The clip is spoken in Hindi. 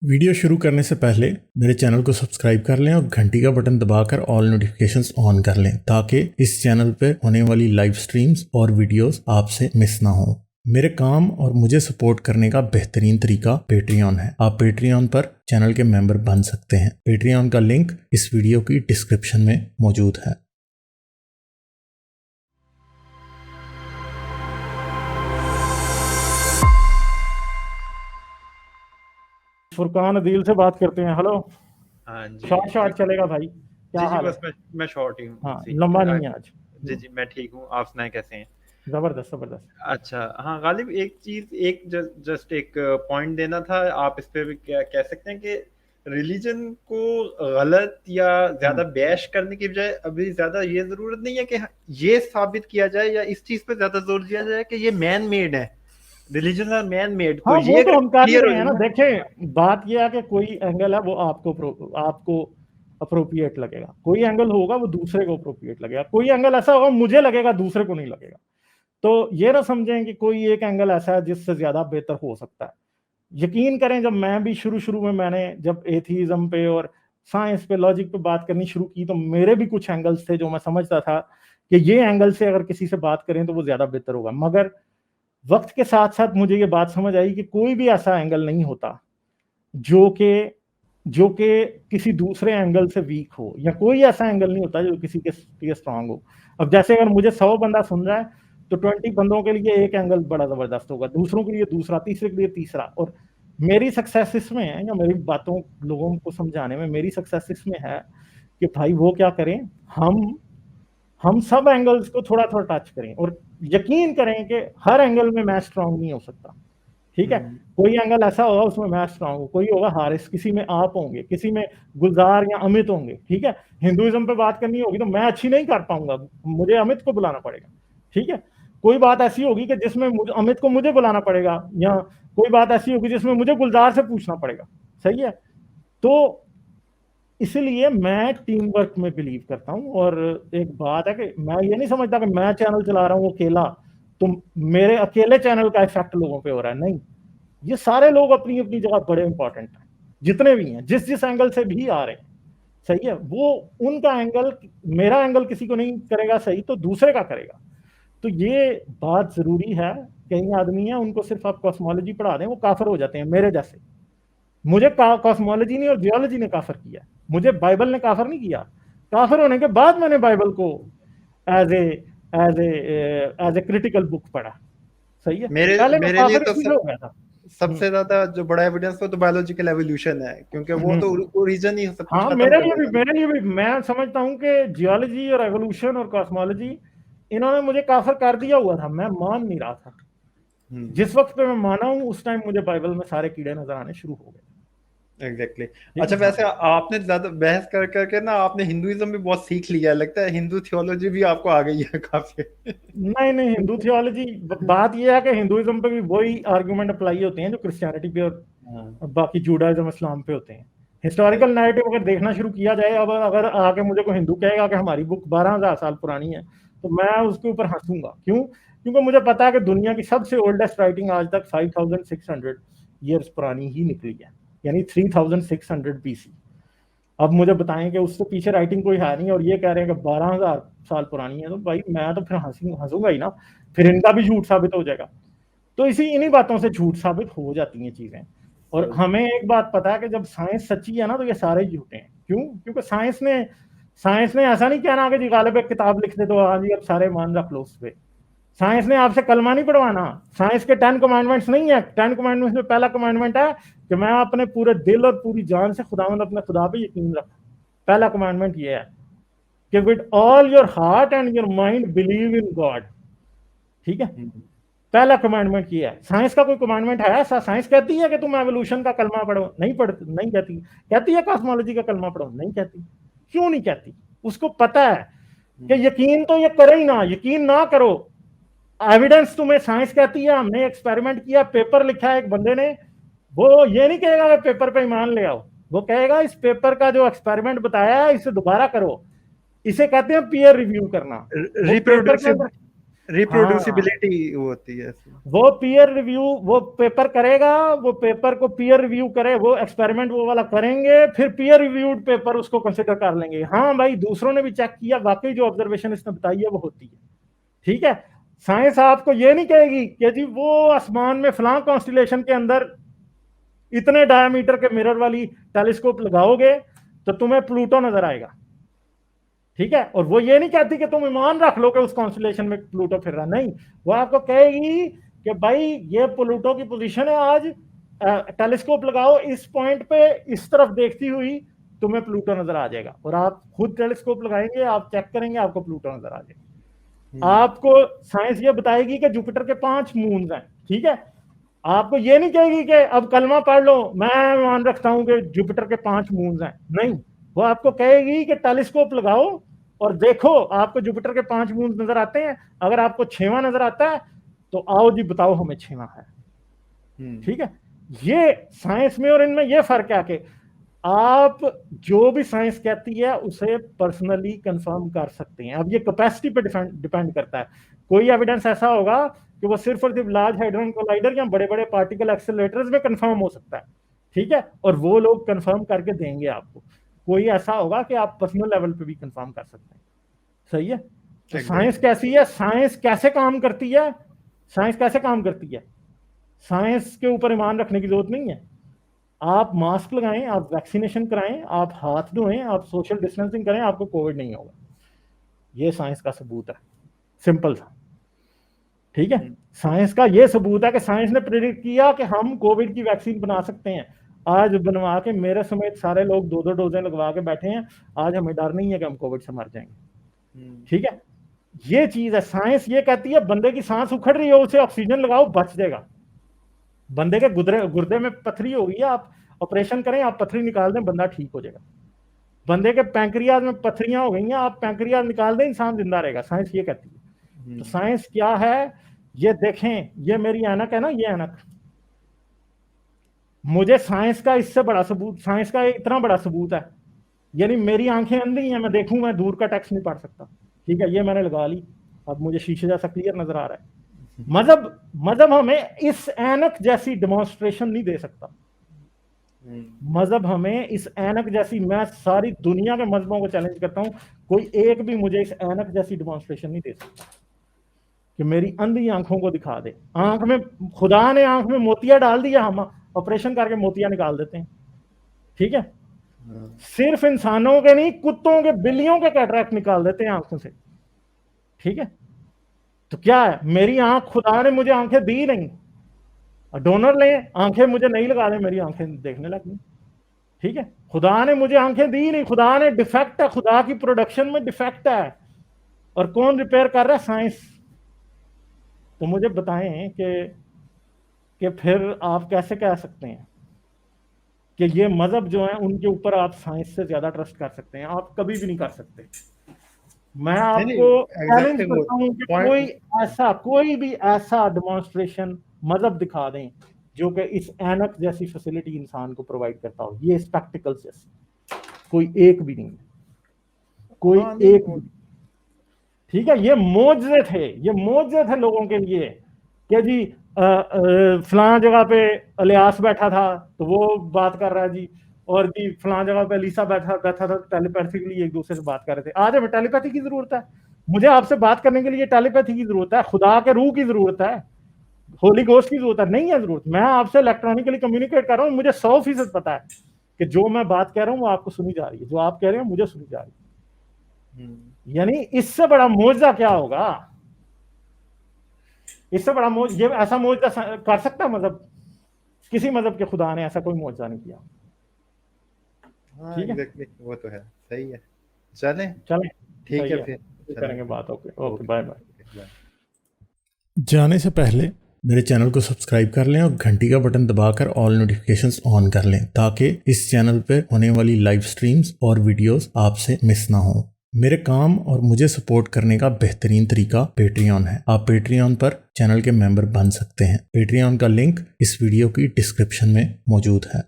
वीडियो शुरू करने से पहले मेरे चैनल को सब्सक्राइब कर लें और घंटी का बटन दबाकर ऑल नोटिफिकेशंस ऑन कर लें ताकि इस चैनल पर होने वाली लाइव स्ट्रीम्स और वीडियोस आपसे मिस ना हो। मेरे काम और मुझे सपोर्ट करने का बेहतरीन तरीका पेट्रियन है। आप पेट्रियन पर चैनल के मेंबर बन सकते हैं। पेट्रियन का लिंक इस वीडियो की डिस्क्रिप्शन में मौजूद है। फुरकान अदील से बात करते हैं। हेलो। हाँ जी, शॉर्ट चलेगा भाई, क्या हाल बस है? मैं शॉर्ट ही हूँ। हाँ, लंबा नहीं है आज। जी मैं ठीक हूँ। आप सुनाए कैसे हैं? जबरदस्त। अच्छा हाँ गालिब, एक जस्ट एक पॉइंट देना था। आप इस पे भी क्या कह सकते हैं कि रिलीजन को गलत या ज्यादा बैश करने की बजाय अभी ज्यादा ये जरूरत नहीं है कि ये साबित किया जाए या इस चीज पे ज्यादा जोर दिया जाए कि ये मैन मेड है, रिलीजन आर मैन मेड। हाँ, तो वो ये तो हम कर ही क्लियर रहे हो हैं ना। जाए। देखें, बात यह है कि कोई एंगल है वो आपको अप्रोप्रिएट लगेगा, कोई एंगल होगा वो दूसरे को अप्रोप्रिएट लगेगा, कोई एंगल ऐसा होगा मुझे लगेगा दूसरे को नहीं लगेगा। तो ये ना समझें कि कोई एक एंगल ऐसा है जिससे ज्यादा बेहतर हो सकता है। यकीन करें, जब मैं भी शुरू में मैंने जब एथीज्म पे और साइंस पे लॉजिक पे बात करनी शुरू की तो मेरे भी कुछ एंगल्स थे जो मैं समझता था कि ये एंगल से अगर किसी से बात करें तो वो ज्यादा बेहतर होगा। मगर वक्त के साथ साथ मुझे ये बात समझ आई कि कोई भी ऐसा एंगल नहीं होता जो कि किसी दूसरे एंगल से वीक हो, या कोई ऐसा एंगल नहीं होता जो किसी के लिए स्ट्रांग हो। अब जैसे अगर मुझे 100 बंदा सुन रहा है तो 20 बंदों के लिए एक एंगल बड़ा जबरदस्त होगा, दूसरों के लिए दूसरा, तीसरे के लिए तीसरा। और मेरी सक्सेस इसमें है, या मेरी बातों लोगों को समझाने में मेरी सक्सेस इसमें है कि भाई वो क्या करें, हम सब एंगल्स को थोड़ा थोड़ा टच करें और यकीन करें कि हर एंगल में मैं स्ट्रांग नहीं हो सकता। ठीक है, कोई एंगल ऐसा होगा उसमें मैं स्ट्रांग हूँ, कोई होगा हारिस, किसी में आप होंगे, किसी में गुलजार या अमित होंगे। ठीक है, हिंदुइज्म पे बात करनी होगी तो मैं अच्छी नहीं कर पाऊंगा, मुझे अमित को बुलाना पड़ेगा। ठीक है, कोई बात ऐसी होगी कि जिसमें अमित को मुझे बुलाना पड़ेगा, या कोई बात ऐसी होगी जिसमें मुझे गुलजार से पूछना पड़ेगा। सही है, तो इसलिए मैं टीम वर्क में बिलीव करता हूं। और एक बात है कि मैं ये नहीं समझता कि मैं चैनल चला रहा हूं अकेला तो मेरे अकेले चैनल का इफेक्ट लोगों पे हो रहा है। नहीं, ये सारे लोग अपनी अपनी जगह बड़े इंपॉर्टेंट हैं, जितने भी हैं, जिस एंगल से भी आ रहे हैं। सही है, वो उनका एंगल मेरा एंगल किसी को नहीं करेगा सही तो दूसरे का करेगा। तो ये बात जरूरी है। कई आदमी हैं उनको सिर्फ आप कॉस्मोलॉजी पढ़ा दें वो काफिर हो जाते हैं मेरे जैसे। मुझे कॉस्मोलॉजी ने और जियोलॉजी ने काफिर किया, मुझे बाइबल ने काफिर नहीं किया। काफिर होने के बाद मैंने बाइबल को as a as a critical book पढ़ा। सही है, पहले मैं मेरे लिए काफिर तो इसलिए हो गया था। सबसे ज्यादा जो बड़ा एविडेंस हो तो बायोलॉजिकल एवोल्यूशन है, क्योंकि वो तो ओरिजिन ही सब कुछ हाँ, खत्म कर देगा। मेरे लिए भी मैं समझता हूँ कि जियोलॉजी और एवोल्यूशन और कॉस्मोलॉजी इन्होंने मुझे काफिर कर दिया हुआ था, मैं मान नहीं रहा था। जिस वक्त पे मैं माना हूँ उस टाइम मुझे बाइबल में सारे कीड़े नजर आने शुरू हो गए। एग्जैक्टली अच्छा, वैसे आपने ज्यादा बहस कर करके ना आपने हिंदुइज्म भी बहुत सीख लिया, लगता है हिंदू थियोलॉजी भी आपको आ गई है काफी। नहीं, हिंदू थियोलॉजी, बात यह है कि हिंदुइज्म पे भी वही आर्गुमेंट अप्लाई होते हैं जो क्रिश्चियनिटी पे और बाकी जूडाइज्म इस्लाम पे होते हैं। हिस्टोरिकल नैरेटिव अगर देखना शुरू किया जाए, अब अगर आके मुझे कोई हिंदू कहेगा कि हमारी बुक 12,000 साल पुरानी है तो मैं उसके ऊपर हंसूंगा। क्यों? क्योंकि मुझे पता है कि दुनिया की सबसे ओल्डेस्ट राइटिंग आज तक 5,600 ईयर्स पुरानी ही निकली है, यानी 3,600 BC। अब मुझे बताएं कि उससे पीछे राइटिंग कोई है नहीं और ये कह रहे हैं कि 12,000 साल पुरानी है, तो भाई मैं तो फिर हंसूंगा ही ना, फिर इनका भी झूठ साबित हो जाएगा। तो इन्हीं बातों से झूठ साबित हो जाती हैं चीजें। और हमें एक बात पता है कि जब साइंस सच्ची है ना तो ये सारे झूठे हैं। क्यों? क्योंकि साइंस ने ऐसा नहीं कहना कि जी गालिब एक किताब लिख दे तो हाँ जी अब सारे मान रख लो उस पर। साइंस ने आपसे कलमा नहीं पढ़वाना, साइंस के 10 कमांडमेंट्स नहीं है। 10 कमांडमेंट्स में पहला कमांडमेंट है कि मैं अपने पूरे दिल और पूरी जान से खुदावंद अपने खुदा पे यकीन रखूं। पहला कमांडमेंट ये है कि with all your heart and your mind believe in God. ठीक है, पहला कमांडमेंट ये है। साइंस का कोई कमांडमेंट है ऐसा? साइंस कहती है कि तुम एवोल्यूशन का कलमा पढ़ो? नहीं कहती। कहती है कॉस्मोलॉजी का कलमा पढ़ो? नहीं कहती। क्यों नहीं कहती? उसको पता है कि यकीन तो ये करे ही ना, यकीन ना करो। एविडेंस तुम्हें साइंस कहती है, हमने एक्सपेरिमेंट किया, पेपर लिखा है एक बंदे ने, वो ये नहीं कहेगा कि पेपर पे ईमान ले आओ, वो कहेगा इस पेपर का जो एक्सपेरिमेंट बताया है इसे दोबारा करो। इसे कहते हैं पीयर रिव्यू करना। रिप्रोडक्टिव रिप्रोड्यूसिबिलिटी होती है इसमें। वो पीयर रिव्यू, वो पेपर करेगा, वो पेपर को पीयर रिव्यू करे, वो एक्सपेरिमेंट वो वाला करेंगे, फिर पीयर रिव्यूड पेपर उसको कंसिडर कर लेंगे। हाँ भाई, दूसरों ने भी चेक किया, वाकई जो ऑब्जर्वेशन इसने बताई है वो होती है। ठीक है, साइंस आपको ये नहीं कहेगी कि जी वो आसमान में फलां कॉन्स्टिलेशन के अंदर इतने डायमीटर के मिरर वाली टेलीस्कोप लगाओगे तो तुम्हें प्लूटो नजर आएगा। ठीक है, और वो ये नहीं कहती कि तुम ईमान रख लो कि उस कॉन्स्टिलेशन में प्लूटो फिर रहा, नहीं, वो आपको कहेगी कि भाई ये प्लूटो की पोजीशन है, आज टेलीस्कोप लगाओ इस पॉइंट पे, इस तरफ देखती हुई तुम्हें प्लूटो नजर आ जाएगा, और आप खुद टेलीस्कोप लगाएंगे, आप चेक करेंगे, आपको प्लूटो नजर आ जाएगा। आपको साइंस ये बताएगी कि जुपिटर के 5 मून्स हैं। ठीक है, आपको ये नहीं कहेगी कि अब कलमा पढ़ लो, मैं मान रखता हूं कि जुपिटर के 5 मून्स हैं, नहीं, वो आपको कहेगी कि टेलीस्कोप लगाओ और देखो आपको जुपिटर के 5 मून्स नजर आते हैं, अगर आपको 6वां नजर आता है तो आओ जी बताओ हमें 6वां है। ठीक है, ये साइंस में और इनमें ये फर्क है कि आप जो भी साइंस कहती है उसे पर्सनली कंफर्म कर सकते हैं। अब ये कैपेसिटी पे डिपेंड करता है। कोई एविडेंस ऐसा होगा कि वो सिर्फ और सिर्फ लार्ज हाइड्रोजन कोलाइडर या बड़े बड़े पार्टिकल एक्सेलरेटर्स में कंफर्म हो सकता है। ठीक है, और वो लोग कंफर्म करके देंगे आपको। कोई ऐसा होगा कि आप पर्सनल लेवल पे भी कंफर्म कर सकते हैं। सही है, तो साइंस कैसी है, साइंस कैसे काम करती है, साइंस कैसे काम करती है, साइंस के ऊपर ईमान रखने की जरूरत नहीं है। आप मास्क लगाएं, आप वैक्सीनेशन कराएं, आप हाथ धोएं, आप सोशल डिस्टेंसिंग करें, आपको कोविड नहीं होगा। ये साइंस का सबूत है, सिंपल सा। ठीक है, साइंस का ये सबूत है कि साइंस ने प्रेडिक्ट किया कि हम कोविड की वैक्सीन बना सकते हैं। आज बनवा के मेरे समेत सारे लोग 2-2 डोजें लगवा के बैठे हैं। आज हमें डर नहीं है कि हम कोविड से मर जाएंगे। ठीक है, ये चीज है। साइंस ये कहती है बंदे की सांस उखड़ रही है, उसे ऑक्सीजन लगाओ, बच जाएगा। बंदे के गुर्दे में पथरी हो गई है, आप ऑपरेशन करें, आप पथरी निकाल दें, बंदा ठीक हो जाएगा। बंदे के पैंक्रियाज में पथरियां हो गई हैं, आप पैंक्रियाज निकाल दें, इंसान जिंदा रहेगा। साइंस ये कहती है। तो साइंस क्या है, ये देखें, ये मेरी ऐनक है ना, ये ऐनक, मुझे साइंस का इससे बड़ा सबूत, साइंस का इतना बड़ा सबूत है, यानी मेरी आंखें अंधी हैं, मैं देखूं, मैं दूर का टेक्स्ट नहीं पढ़ सकता। ठीक है, ये मैंने लगा ली, अब मुझे शीशे जैसा क्लियर नजर आ रहा है। मजहब हमें इस ऐनक जैसी डेमोन्स्ट्रेशन नहीं दे सकता। मजहब हमें इस ऐनक जैसी, मैं सारी दुनिया के मजहबों को चैलेंज करता हूं, कोई एक भी मुझे इस ऐनक जैसी डेमोन्स्ट्रेशन नहीं दे सकता कि मेरी अंधी आंखों को दिखा दे। आंख में, खुदा ने आंख में मोतिया डाल दिया, हम ऑपरेशन करके मोतिया निकाल देते हैं। ठीक है, सिर्फ इंसानों के नहीं, कुत्तों के, बिल्लियों के कैटरैक्ट निकाल देते हैं आंखों से। ठीक है, तो क्या है, मेरी आंख, खुदा ने मुझे आंखें दी नहीं, डोनर ले आंखें मुझे नहीं लगा दे, मेरी आंखें देखने लगी। ठीक है, खुदा ने मुझे आंखें दी नहीं, खुदा ने डिफेक्ट है, खुदा की प्रोडक्शन में डिफेक्ट है, और कौन रिपेयर कर रहा है, साइंस। तो मुझे बताएं कि फिर आप कैसे कह सकते हैं कि ये मजहब जो है उनके ऊपर आप साइंस से ज्यादा ट्रस्ट कर सकते हैं? आप कभी भी नहीं कर सकते। मैं आपको चैलेंज करता हूं कि कोई भी ऐसा डेमोन्स्ट्रेशन मजहब दिखा दें जो कि इस ऐनक जैसी फैसिलिटी इंसान को प्रोवाइड करता हो, ये स्पेक्टिकल्स जैसे, कोई एक भी नहीं है, कोई एक भी। ठीक है, ये मोजे थे लोगों के लिए कि जी फलां जगह पे इलियास बैठा था तो वो बात कर रहा है जी, और जी फलां जगह पे अलीसा बैठा था, टेलीपैथिकली एक दूसरे से बात कर रहे थे। आज हमें टेलीपैथी की जरूरत है, मुझे आपसे बात करने के लिए टेलीपैथी की जरूरत है, खुदा के रूह की जरूरत है, होली गोस्ट की जरूरत है? नहीं है जरूरत। मैं आपसे इलेक्ट्रॉनिकली कम्युनिकेट कर रहा हूँ, मुझे 100% पता है कि जो मैं बात कह रहा हूँ वो आपको सुनी जा रही है, जो आप कह रहे हैं मुझे सुनी जा रही है। यानी इससे बड़ा मौजज़ा क्या होगा? इससे बड़ा ये ऐसा मौजज़ा कर सकता मजहब? किसी मजहब के खुदा ने ऐसा कोई मौजज़ा नहीं किया। ठीक है, वो तो है, सही है। चलें ठीक है, फिर करेंगे बात। Okay, bye bye. जाने से पहले मेरे चैनल को सब्सक्राइब कर लें और घंटी का बटन दबाकर ऑल नोटिफिकेशंस ऑन कर लें, ताकि इस चैनल पे होने वाली लाइव स्ट्रीम्स और वीडियोस आपसे मिस ना हो। मेरे काम और मुझे सपोर्ट करने का बेहतरीन तरीका पेट्रियन है। आप पेट्रियन पर चैनल के मेंबर बन सकते हैं। पेट्रियन का लिंक इस वीडियो की डिस्क्रिप्शन में मौजूद है।